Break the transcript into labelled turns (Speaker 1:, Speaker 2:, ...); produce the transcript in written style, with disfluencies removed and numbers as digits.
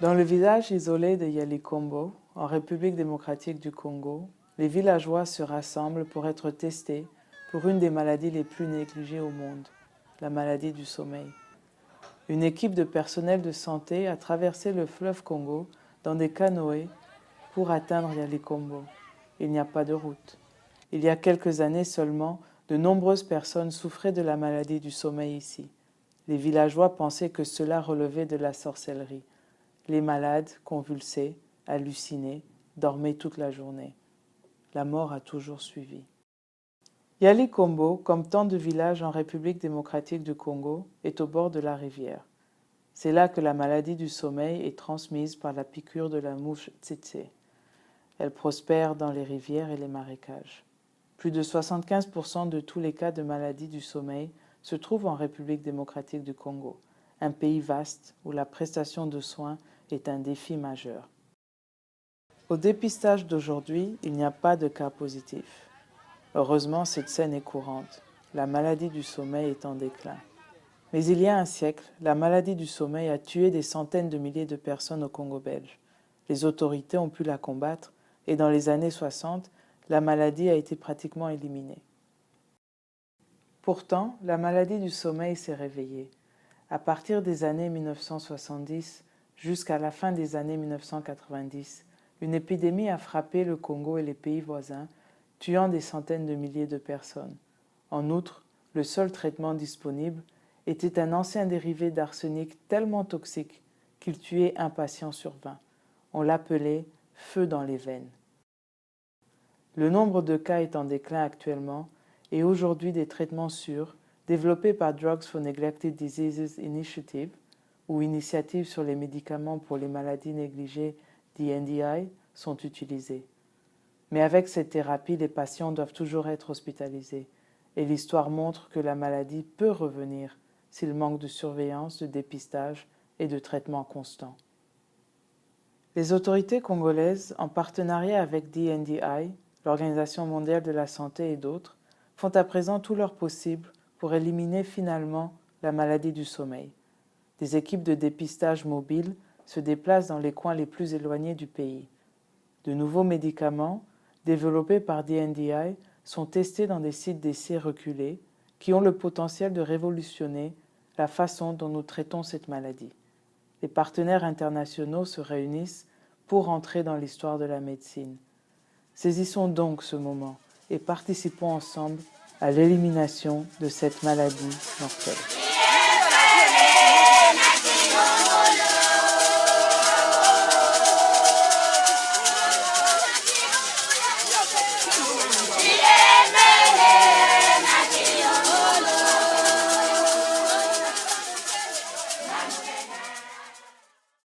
Speaker 1: Dans le village isolé de Yalikombo, en République démocratique du Congo, les villageois se rassemblent pour être testés pour une des maladies les plus négligées au monde, la maladie du sommeil. Une équipe de personnel de santé a traversé le fleuve Congo dans des canoës pour atteindre Yalikombo. Il n'y a pas de route. Il y a quelques années seulement, de nombreuses personnes souffraient de la maladie du sommeil ici. Les villageois pensaient que cela relevait de la sorcellerie. Les malades, convulsés, hallucinés, dormaient toute la journée. La mort a toujours suivi. Yalikombo, comme tant de villages en République démocratique du Congo, est au bord de la rivière. C'est là que la maladie du sommeil est transmise par la piqûre de la mouche tsetse. Elle prospère dans les rivières et les marécages. Plus de 75% de tous les cas de maladie du sommeil se trouvent en République démocratique du Congo, un pays vaste où la prestation de soins est un défi majeur. Au dépistage d'aujourd'hui, il n'y a pas de cas positifs. Heureusement, cette scène est courante. La maladie du sommeil est en déclin. Mais il y a un siècle, la maladie du sommeil a tué des centaines de milliers de personnes au Congo belge. Les autorités ont pu la combattre et dans les années 60, la maladie a été pratiquement éliminée. Pourtant, la maladie du sommeil s'est réveillée. À partir des années 1970 jusqu'à la fin des années 1990, une épidémie a frappé le Congo et les pays voisins, tuant des centaines de milliers de personnes. En outre, le seul traitement disponible était un ancien dérivé d'arsenic tellement toxique qu'il tuait un patient sur 20. On l'appelait « feu dans les veines ». Le nombre de cas est en déclin actuellement et aujourd'hui des traitements sûrs développés par Drugs for Neglected Diseases Initiative ou Initiative sur les médicaments pour les maladies négligées DNDi sont utilisés. Mais avec cette thérapie, les patients doivent toujours être hospitalisés et l'histoire montre que la maladie peut revenir s'il manque de surveillance, de dépistage et de traitement constant. Les autorités congolaises, en partenariat avec DNDi, l'Organisation mondiale de la santé et d'autres, font à présent tout leur possible pour éliminer finalement la maladie du sommeil. Des équipes de dépistage mobiles se déplacent dans les coins les plus éloignés du pays. De nouveaux médicaments, développés par DNDi, sont testés dans des sites d'essais reculés qui ont le potentiel de révolutionner la façon dont nous traitons cette maladie. Les partenaires internationaux se réunissent pour entrer dans l'histoire de la médecine. Saisissons donc ce moment et participons ensemble à l'élimination de cette maladie mortelle.